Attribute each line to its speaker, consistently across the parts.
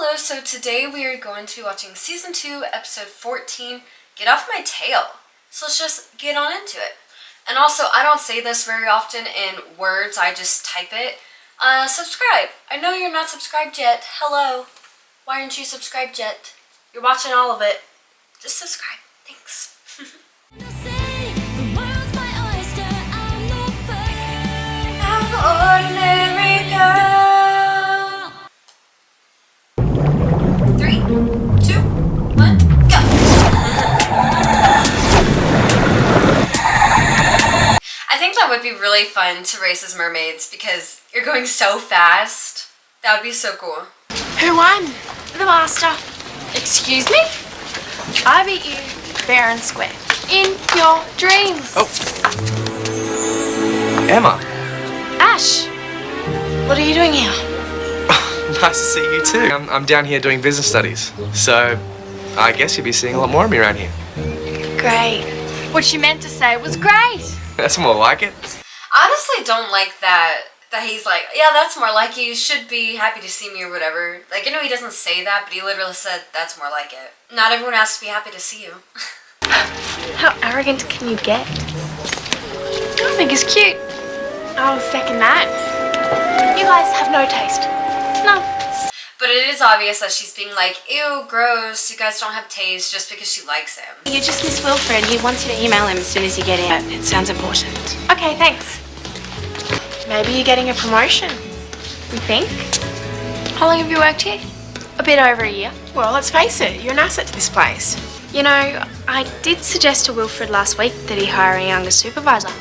Speaker 1: Hello, so today we are going to be watching Season 2, Episode 14, Get Off My Tail. So let's just get on into it. And also, I don't say this very often in words, I just type it. Subscribe. I know you're not subscribed yet. Hello. Why aren't you subscribed yet? You're watching all of it. Just subscribe. Thanks. Ordinary girl. 3, 2, 1, go. I think that would be really fun to race as mermaids because you're going so fast. That would be so cool.
Speaker 2: Who won? The master. Excuse me? I beat you fair and square. In your dreams.
Speaker 3: Oh. Emma.
Speaker 2: Ash, what are you doing here?
Speaker 3: Nice to see you too. I'm down here doing business studies, so I guess you'll be seeing a lot more of me around here.
Speaker 2: Great. What she meant to say was great.
Speaker 3: That's more like it.
Speaker 1: I honestly don't like that he's like, yeah, that's more like you. You should be happy to see me or whatever. Like, I know he doesn't say that, but he literally said that's more like it. Not everyone has to be happy to see you.
Speaker 2: How arrogant can you get? I think he's cute. I'll second that. You guys have no taste. No.
Speaker 1: But it is obvious that she's being like, ew, gross, you guys don't have taste just because she likes him.
Speaker 4: You just miss Wilfred. He wants you to email him as soon as you get in. It sounds important.
Speaker 2: Okay, thanks. Maybe you're getting a promotion. You think? How long have you worked here? A bit over a year. Well, let's face it, you're an asset to this place.
Speaker 4: You know, I did suggest to Wilfred last week that he hire a younger supervisor.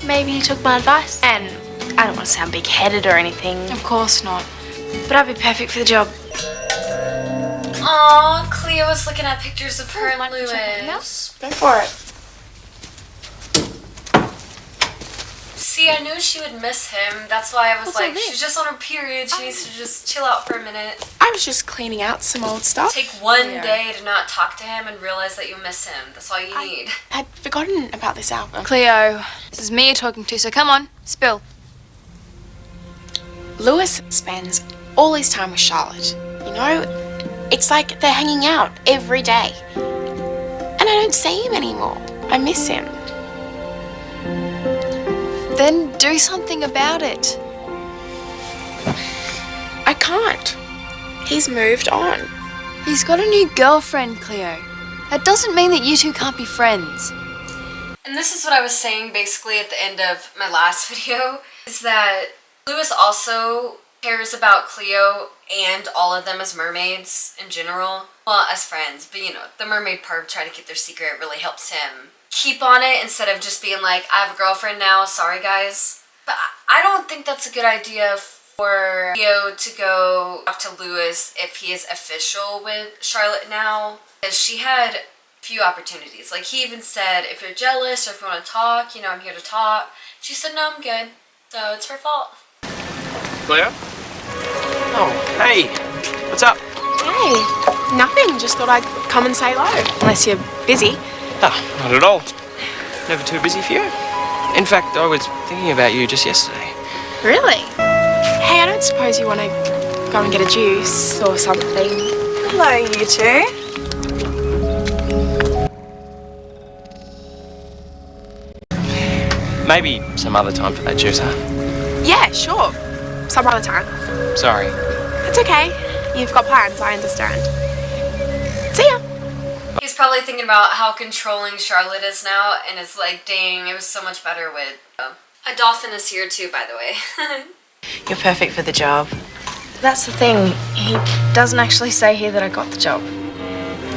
Speaker 4: Maybe he took my advice. And I don't want to sound big-headed or anything. Of course not. But I'd be perfect for the job.
Speaker 1: Aww, Cleo was looking at pictures of her and Lewis.
Speaker 2: Go for it.
Speaker 1: See, I knew she would miss him. That's why I was like, she's just on her period. She needs to just chill out for a minute.
Speaker 2: I was just cleaning out some old stuff.
Speaker 1: Take one day to not talk to him and realize that you miss him. That's all you need.
Speaker 2: I'd forgotten about this album.
Speaker 4: Cleo, this is me you're talking to, so come on, spill.
Speaker 2: Lewis spends all his time with Charlotte. You know, it's like they're hanging out every day. And I don't see him anymore. I miss him.
Speaker 4: Then do something about it.
Speaker 2: I can't. He's moved on.
Speaker 4: He's got a new girlfriend, Cleo. That doesn't mean that you two can't be friends.
Speaker 1: And this is what I was saying basically at the end of my last video, is that Lewis also cares about Cleo and all of them as mermaids in general. Well, as friends, but you know, the mermaid part of trying to keep their secret really helps him keep on it instead of just being like, I have a girlfriend now, sorry guys. But I don't think that's a good idea for Cleo to go talk to Lewis if he is official with Charlotte now. Because she had a few opportunities. Like, he even said, if you're jealous or if you want to talk, you know, I'm here to talk. She said, no, I'm good. So it's her fault.
Speaker 3: Cleo? Oh, hey. What's up?
Speaker 2: Hey, nothing. Just thought I'd come and say hello. Unless you're busy.
Speaker 3: Ah, not at all. Never too busy for you. In fact, I was thinking about you just yesterday.
Speaker 2: Really? Hey, I don't suppose you want to go and get a juice or something? Hello, you two.
Speaker 3: Maybe some other time for that juice, huh?
Speaker 2: Yeah, sure. Some other time.
Speaker 3: Sorry.
Speaker 2: It's okay. You've got plans, I understand. See ya.
Speaker 1: He's probably thinking about how controlling Charlotte is now and is like, dang, it was so much better with... A dolphin is here too, by the way.
Speaker 4: You're perfect for the job. That's the thing. He doesn't actually say here that I got the job.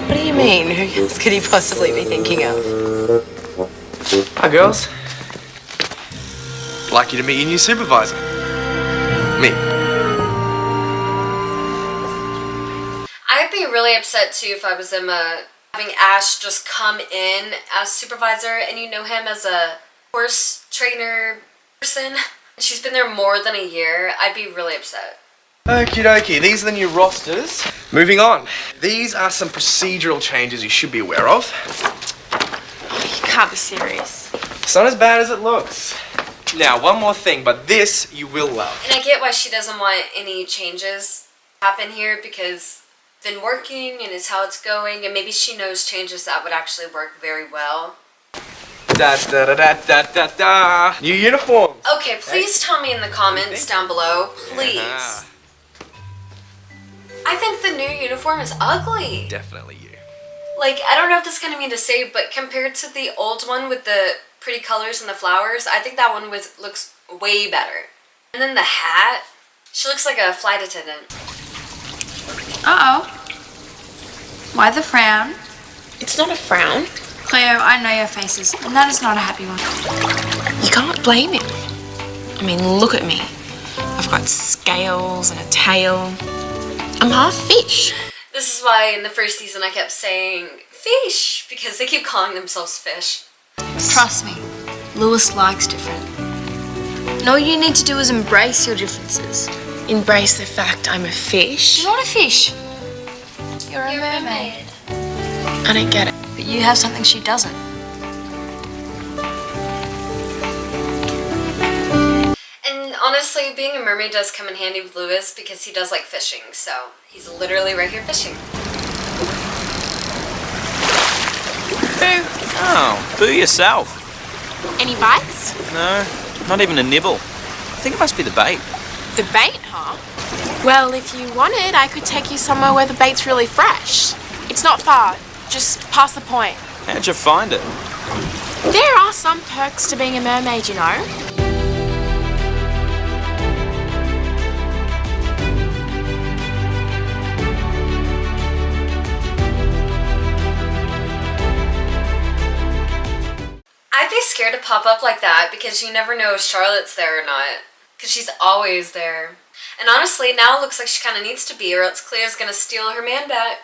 Speaker 5: What do you mean? Who else could he possibly be thinking of?
Speaker 3: Hi, girls. Like you to meet your new supervisor. Me.
Speaker 1: I'd be really upset too if I was Emma, having Ash just come in as supervisor and you know him as a horse trainer person. She's been there more than a year. I'd be really upset.
Speaker 3: Okie dokie, these are the new rosters. Moving on. These are some procedural changes you should be aware of.
Speaker 4: You can't be serious.
Speaker 3: It's not as bad as it looks. Now, one more thing, but this you will love.
Speaker 1: And I get why she doesn't want any changes. happen here because it's been working and it's how it's going, and maybe she knows changes that would actually work very well.
Speaker 3: Da da da da da da da. New uniform.
Speaker 1: Okay, please tell me in the comments down below, please.
Speaker 3: Yeah.
Speaker 1: I think the new uniform is ugly.
Speaker 3: Definitely you.
Speaker 1: Like, I don't know if this is gonna mean to say, but compared to the old one with the pretty colors and the flowers, I think that one looks way better. And then the hat, she looks like a flight attendant.
Speaker 6: Uh-oh. Why the frown?
Speaker 2: It's not a frown.
Speaker 6: Cleo, I know your faces, and that is not a happy one.
Speaker 2: You can't blame him. I mean, look at me. I've got scales and a tail. I'm half fish.
Speaker 1: This is why in the first season I kept saying fish, because they keep calling themselves fish.
Speaker 6: Trust me, Lewis likes different. And all you need to do is embrace your differences.
Speaker 2: Embrace the fact I'm a fish.
Speaker 6: You're not a fish. You're a mermaid.
Speaker 2: I don't get it.
Speaker 6: But you have something she doesn't.
Speaker 1: And honestly, being a mermaid does come in handy with Lewis because he does like fishing, so he's literally right here fishing.
Speaker 7: Boo. Oh, boo yourself.
Speaker 2: Any bites?
Speaker 7: No, not even a nibble. I think it must be the bait.
Speaker 2: The bait, huh? Well, if you wanted, I could take you somewhere where the bait's really fresh. It's not far. Just past the point.
Speaker 7: How'd you find it?
Speaker 2: There are some perks to being a mermaid, you know.
Speaker 1: I'd be scared to pop up like that because you never know if Charlotte's there or not. Because she's always there. And honestly, now it looks like she kind of needs to be, or else Cleo's going to steal her man back.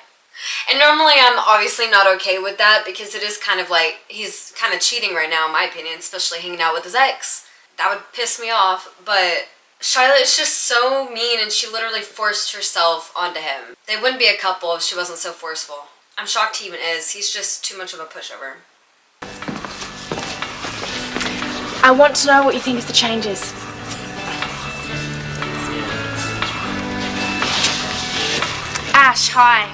Speaker 1: And normally I'm obviously not okay with that because it is kind of like, he's kind of cheating right now in my opinion, especially hanging out with his ex. That would piss me off, but Charlotte is just so mean and she literally forced herself onto him. They wouldn't be a couple if she wasn't so forceful. I'm shocked he even is. He's just too much of a pushover.
Speaker 2: I want to know what you think of the changes. Ash, hi.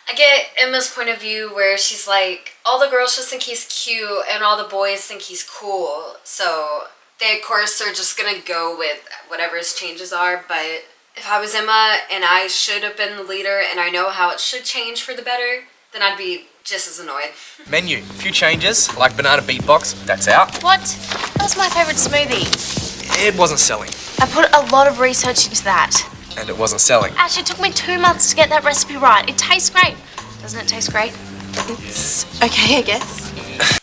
Speaker 1: I get Emma's point of view where she's like, all the girls just think he's cute and all the boys think he's cool. So they, of course, are just going to go with whatever his changes are. But if I was Emma and I should have been the leader and I know how it should change for the better, then I'd be just as annoyed.
Speaker 3: Menu. Few changes, like banana beatbox. That's out.
Speaker 2: What? That was my favourite smoothie.
Speaker 3: It wasn't selling.
Speaker 2: I put a lot of research into that.
Speaker 3: And it wasn't selling.
Speaker 2: Ash, it took me 2 months to get that recipe right. It tastes great. Doesn't it taste great? It's okay, I guess.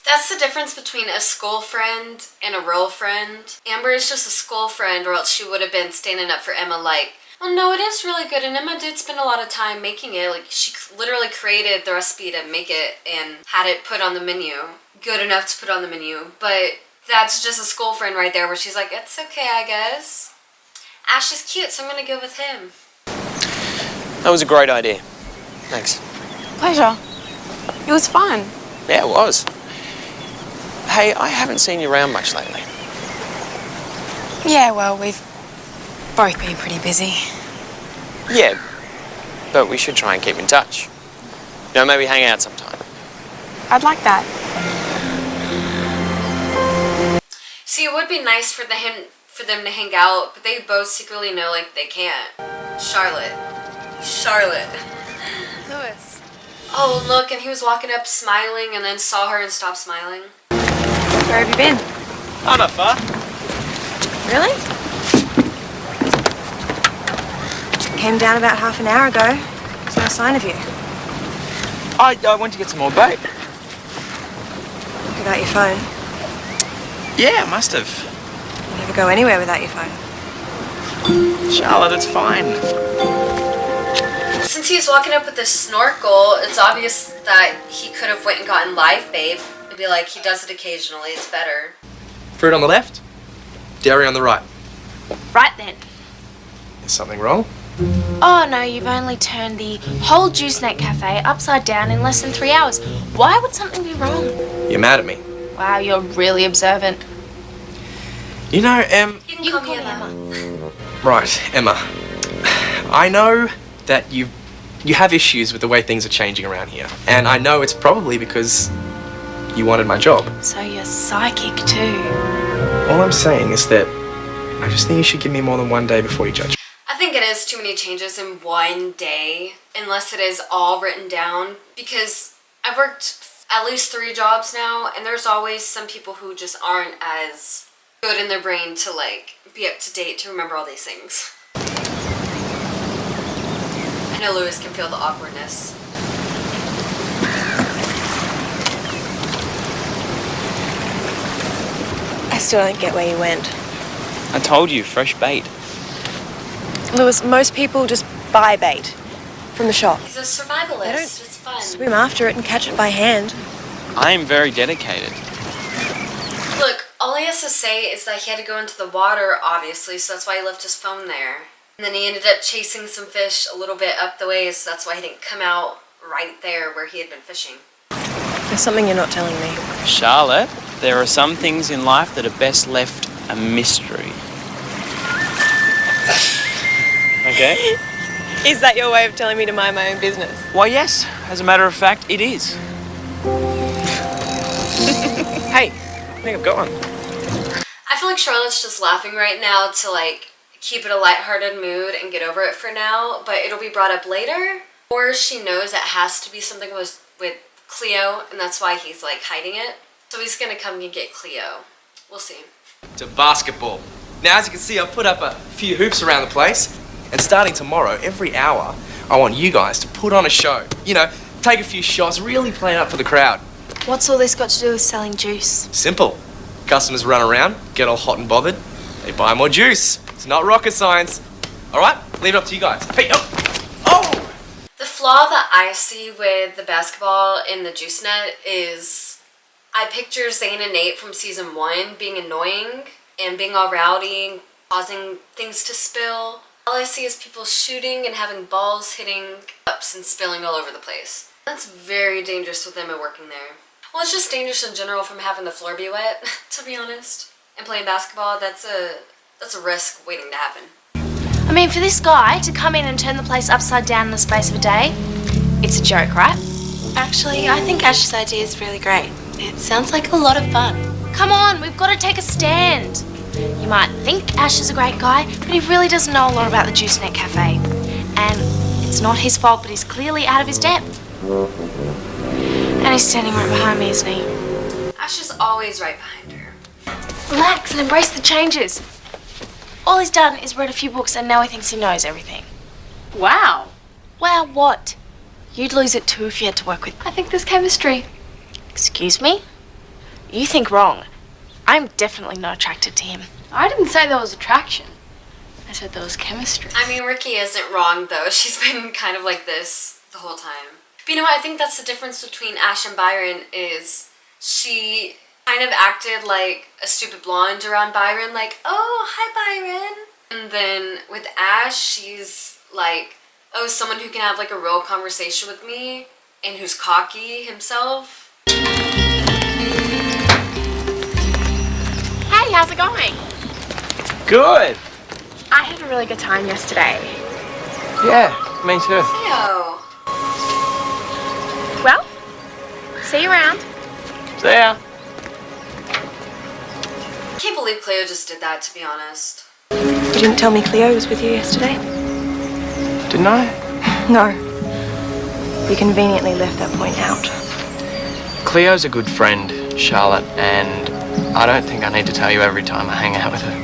Speaker 1: That's the difference between a school friend and a real friend. Amber is just a school friend, or else she would have been standing up for Emma like, oh no, it is really good, and Emma did spend a lot of time making it. Like, she literally created the recipe to make it and had it put on the menu. Good enough to put on the menu. But that's just a school friend right there where she's like, it's okay, I guess. Ash is cute, so I'm gonna go with him.
Speaker 7: That was a great idea. Thanks.
Speaker 5: Pleasure. It was fun.
Speaker 7: Yeah, it was. Hey, I haven't seen you around much lately.
Speaker 5: Yeah, well, we've both been pretty busy.
Speaker 7: Yeah, but we should try and keep in touch. You know, maybe hang out sometime.
Speaker 5: I'd like that.
Speaker 1: See, it would be nice for them to hang out, but they both secretly know, like, they can't. Charlotte.
Speaker 5: Lewis.
Speaker 1: Oh, look, and he was walking up smiling and then saw her and stopped smiling.
Speaker 5: Where have you been?
Speaker 7: Oh, not far.
Speaker 5: Really? Came down about half an hour ago. There's no sign of you.
Speaker 7: I went to get some more bait.
Speaker 5: Without your phone.
Speaker 7: Yeah, I must have.
Speaker 5: You never go anywhere without your phone.
Speaker 7: Charlotte, it's fine.
Speaker 1: Since he's walking up with this snorkel, it's obvious that he could have went and gotten Live Babe. It'd be like, he does it occasionally, it's better.
Speaker 3: Fruit on the left, dairy on the right.
Speaker 2: Right then.
Speaker 3: Is something wrong?
Speaker 2: Oh no, you've only turned the whole Juice Net Cafe upside down in less than 3 hours. Why would something be wrong?
Speaker 3: You're mad at me.
Speaker 2: Wow, you're really observant.
Speaker 3: You know,
Speaker 1: You can call me Emma.
Speaker 3: Right, Emma. I know that you have issues with the way things are changing around here. And I know it's probably because you wanted my job.
Speaker 2: So you're psychic too.
Speaker 3: All I'm saying is that I just think you should give me more than one day before you judge.
Speaker 1: I think it is too many changes in one day, unless it is all written down, because I've worked at least 3 jobs now, and there's always some people who just aren't as good in their brain to like be up to date to remember all these things. I know Lewis can feel the awkwardness.
Speaker 5: I still don't get where you went.
Speaker 7: I told you, fresh bait.
Speaker 5: Lewis, most people just buy bait from the shop.
Speaker 1: He's a survivalist.
Speaker 5: They don't
Speaker 1: It's fun.
Speaker 5: swim after it and catch it by hand.
Speaker 7: I am very dedicated.
Speaker 1: Look, all he has to say is that he had to go into the water, obviously, so that's why he left his phone there. And then he ended up chasing some fish a little bit up the way, so that's why he didn't come out right there where he had been fishing.
Speaker 5: There's something you're not telling me.
Speaker 7: Charlotte, there are some things in life that are best left a mystery. Okay?
Speaker 5: Is that your way of telling me to mind my own business?
Speaker 7: Why, yes. As a matter of fact, it is.
Speaker 3: Hey, I think I've got one.
Speaker 1: I feel like Charlotte's just laughing right now to like keep it a lighthearted mood and get over it for now, but it'll be brought up later. Or she knows it has to be something with Cleo, and that's why he's like hiding it. So he's gonna come and get Cleo. We'll see.
Speaker 3: To basketball. Now, as you can see, I've put up a few hoops around the place, and starting tomorrow, every hour, I want you guys to put on a show. You know, take a few shots, really play it up for the crowd.
Speaker 4: What's all this got to do with selling juice?
Speaker 3: Simple. Customers run around, get all hot and bothered, they buy more juice. It's not rocket science. All right, leave it up to you guys. Hey, oh!
Speaker 1: The flaw that I see with the basketball in the juice net is I picture Zane and Nate from season 1 being annoying and being all rowdy, causing things to spill. All I see is people shooting and having balls hitting cups and spilling all over the place. That's very dangerous with them and working there. Well, it's just dangerous in general from having the floor be wet, to be honest. And playing basketball, that's a risk waiting to happen.
Speaker 4: I mean, for this guy to come in and turn the place upside down in the space of a day, it's a joke, right?
Speaker 2: Actually, I think Ash's idea is really great. It sounds like a lot of fun.
Speaker 4: Come on, we've got to take a stand. You might think Ash is a great guy, but he really doesn't know a lot about the Juice Net Cafe. And it's not his fault, but he's clearly out of his depth. And he's standing right behind me, isn't he?
Speaker 1: Ash is always right behind her.
Speaker 4: Relax and embrace the changes. All he's done is read a few books and now he thinks he knows everything.
Speaker 6: Wow.
Speaker 4: Wow, what? You'd lose it too if you had to work with...
Speaker 6: I think there's chemistry.
Speaker 4: Excuse me? You think wrong. I'm definitely not attracted to him.
Speaker 6: I didn't say there was attraction. I said there was chemistry.
Speaker 1: I mean, Ricky isn't wrong, though. She's been kind of like this the whole time. But you know what? I think that's the difference between Ash and Byron is she kind of acted like a stupid blonde around Byron, like, oh, hi, Byron. And then with Ash, she's like, oh, someone who can have like a real conversation with me and who's cocky himself.
Speaker 2: Hey, how's it going?
Speaker 7: Good.
Speaker 2: I had a really good time yesterday.
Speaker 7: Yeah, me too.
Speaker 1: Cleo.
Speaker 2: Well, see you around.
Speaker 7: See ya.
Speaker 1: I can't believe Cleo just did that, to be honest.
Speaker 5: You didn't tell me Cleo was with you yesterday?
Speaker 7: Didn't I?
Speaker 5: No. You conveniently left that point out.
Speaker 7: Cleo's a good friend, Charlotte, and I don't think I need to tell you every time I hang out with her.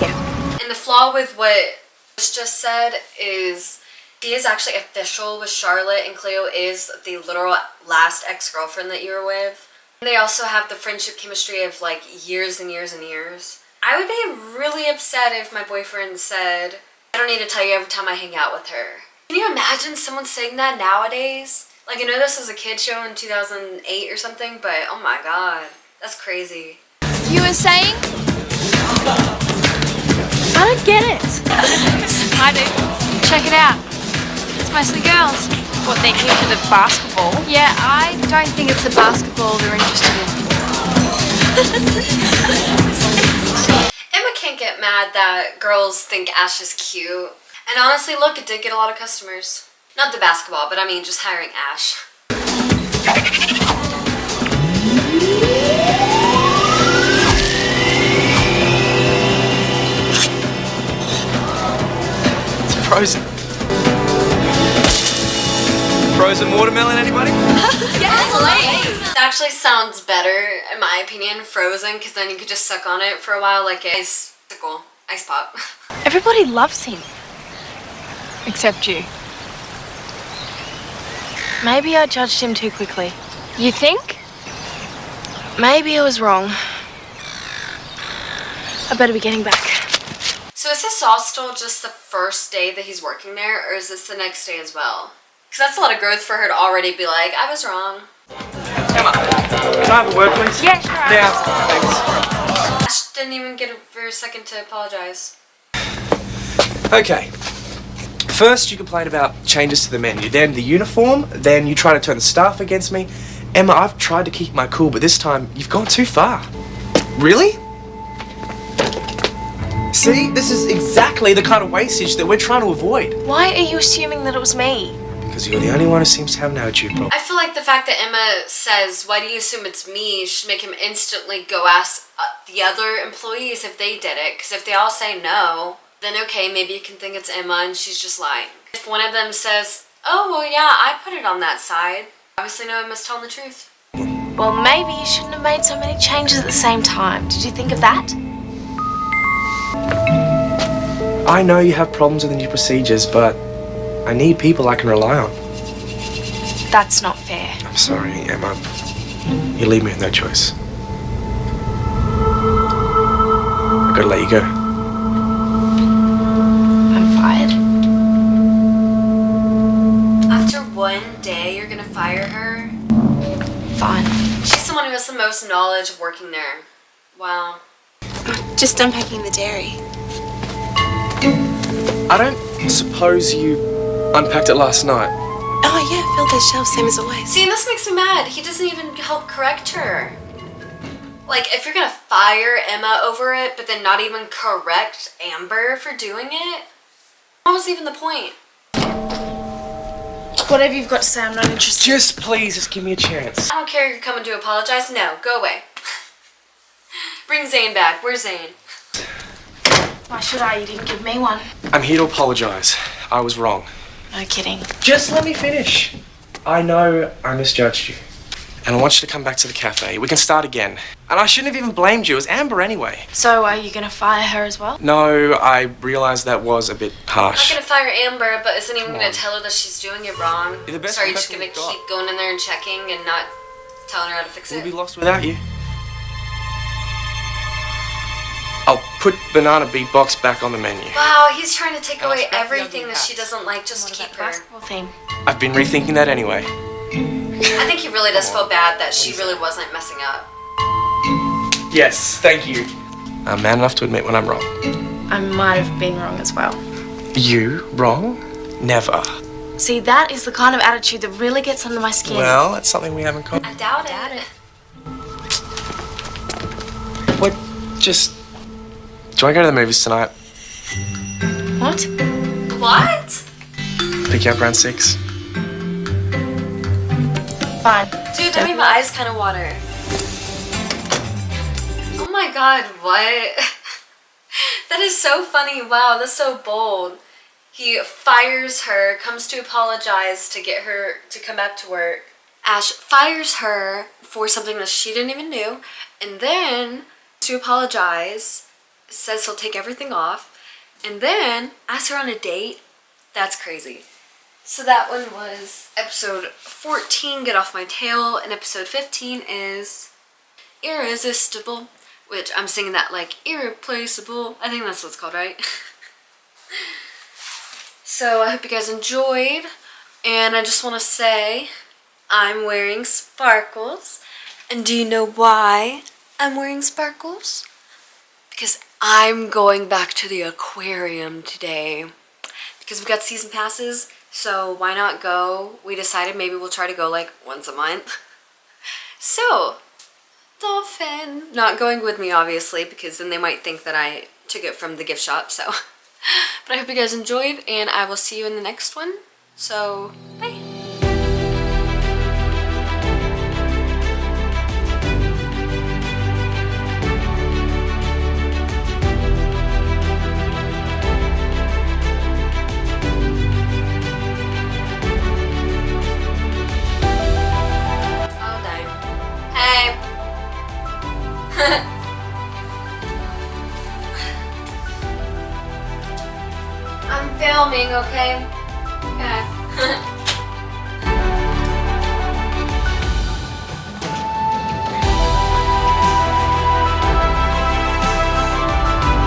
Speaker 5: Yeah.
Speaker 1: And the flaw with what was just said is he is actually official with Charlotte, and Cleo is the literal last ex-girlfriend that you were with. And they also have the friendship chemistry of like years and years and years. I would be really upset if my boyfriend said, I don't need to tell you every time I hang out with her. Can you imagine someone saying that nowadays? Like, I know this was a kid show in 2008 or something, but oh my god, that's crazy.
Speaker 4: You were saying?
Speaker 2: I don't get it.
Speaker 4: I do. Check it out. It's mostly girls.
Speaker 2: What, they're here for the basketball?
Speaker 6: Yeah, I don't think it's the basketball they're interested in.
Speaker 1: Emma can't get mad that girls think Ash is cute. And honestly, look, it did get a lot of customers. Not the basketball, but I mean just hiring Ash.
Speaker 3: It's frozen. Frozen watermelon, anybody?
Speaker 1: It actually sounds better, in my opinion, frozen, because then you could just suck on it for a while like an icicle, ice pop.
Speaker 2: Everybody loves him. Except you. Maybe I judged him too quickly.
Speaker 4: You think?
Speaker 2: Maybe I was wrong. I better be getting back.
Speaker 1: So is this all still just the first day that he's working there, or is this the next day as well? Because that's a lot of growth for her to already be like, I was wrong.
Speaker 3: Emma, can I have a word, please?
Speaker 2: Yeah, sure.
Speaker 3: Yeah, thanks.
Speaker 1: Ash didn't even get a second to apologize.
Speaker 3: Okay. First, you complain about changes to the menu, then the uniform, then you try to turn the staff against me. Emma, I've tried to keep my cool, but this time you've gone too far. Really? See, this is exactly the kind of wastage that we're trying to avoid.
Speaker 2: Why are you assuming that it was me?
Speaker 3: Because you're the only one who seems to have an attitude problem.
Speaker 1: I feel like the fact that Emma says, why do you assume it's me, should make him instantly go ask the other employees if they did it. Because if they all say no, then okay, maybe you can think it's Emma and she's just lying. If one of them says, oh, well, yeah, I put it on that side, obviously no, Emma's telling the truth.
Speaker 2: Well, maybe you shouldn't have made so many changes at the same time. Did you think of that?
Speaker 3: I know you have problems with the new procedures, but I need people I can rely on.
Speaker 2: That's not fair.
Speaker 3: I'm sorry, Emma. You leave me with no choice. I gotta let you go.
Speaker 2: I'm fired.
Speaker 1: After one day, you're gonna fire her?
Speaker 2: Fine.
Speaker 1: She's the one who has the most knowledge of working there. Wow.
Speaker 5: Just unpacking the dairy.
Speaker 3: I don't suppose you unpacked it last night.
Speaker 5: Oh yeah, filled those shelves same as always.
Speaker 1: See, and this makes me mad. He doesn't even help correct her. Like, if you're gonna fire Emma over it, but then not even correct Amber for doing it, what was even the point?
Speaker 2: Whatever you've got to say, I'm not interested.
Speaker 3: Just please, just give me a chance.
Speaker 1: I don't care if you're coming to apologize. No, go away. Bring Zane back. Where's Zane?
Speaker 2: Why should I? You didn't give me one.
Speaker 3: I'm here to apologize. I was wrong.
Speaker 2: No kidding.
Speaker 3: Just let me finish. I know I misjudged you. And I want you to come back to the cafe. We can start again. And I shouldn't have even blamed you. It was Amber anyway.
Speaker 2: So are you going to fire her as well?
Speaker 3: No, I realized that was a bit
Speaker 1: I'm
Speaker 3: harsh.
Speaker 1: not gonna fire Amber, but isn't even
Speaker 3: Come
Speaker 1: gonna
Speaker 3: on.
Speaker 1: tell her that she's doing it wrong.
Speaker 3: You're the best
Speaker 1: So are you just
Speaker 3: professional
Speaker 1: gonna
Speaker 3: we've got.
Speaker 1: keep going in there and checking and not telling her how to fix
Speaker 3: We'll
Speaker 1: it?
Speaker 3: be lost without you. I'll put banana beatbox back on the menu.
Speaker 1: Wow, he's trying to take
Speaker 3: I'll
Speaker 1: away
Speaker 3: scrap the
Speaker 1: everything
Speaker 3: ugly
Speaker 1: that she
Speaker 3: hats.
Speaker 1: doesn't like just to keep her.
Speaker 2: Basketball theme.
Speaker 3: I've been rethinking that anyway.
Speaker 1: I think he really does feel bad that she really wasn't messing up.
Speaker 3: Yes, thank you. I'm man enough to admit when I'm wrong.
Speaker 2: I might have been wrong as well.
Speaker 3: You wrong? Never.
Speaker 2: See, that is the kind of attitude that really gets under my skin.
Speaker 3: Well, that's something we haven't common.
Speaker 1: I doubt it.
Speaker 3: What? Just... Do I go to the movies tonight?
Speaker 2: What?
Speaker 1: What?
Speaker 3: Pick you up around 6?
Speaker 2: Fine.
Speaker 1: Dude, that made my eyes kind of water. Oh my god, what? That is so funny. Wow, that's so bold. He fires her, comes to apologize to get her to come back to work. Ash fires her for something that she didn't even do, and then to apologize, says he'll take everything off, and then asks her on a date. That's crazy. So that one was episode 14, Get Off My Tail, and episode 15 is Irresistible, which I'm singing that like irreplaceable. I think that's what it's called, right? So I hope you guys enjoyed, and I just want to say I'm wearing sparkles, and do you know why I'm wearing sparkles? Because I'm going back to the aquarium today, because we've got season passes. So why not go? We decided maybe we'll try to go like once a month. So, dolphin. Not going with me, obviously, because then they might think that I took it from the gift shop, so. But But I hope you guys enjoyed, and I will see you in the next one. So, bye. Hey. I'm filming, okay? Okay.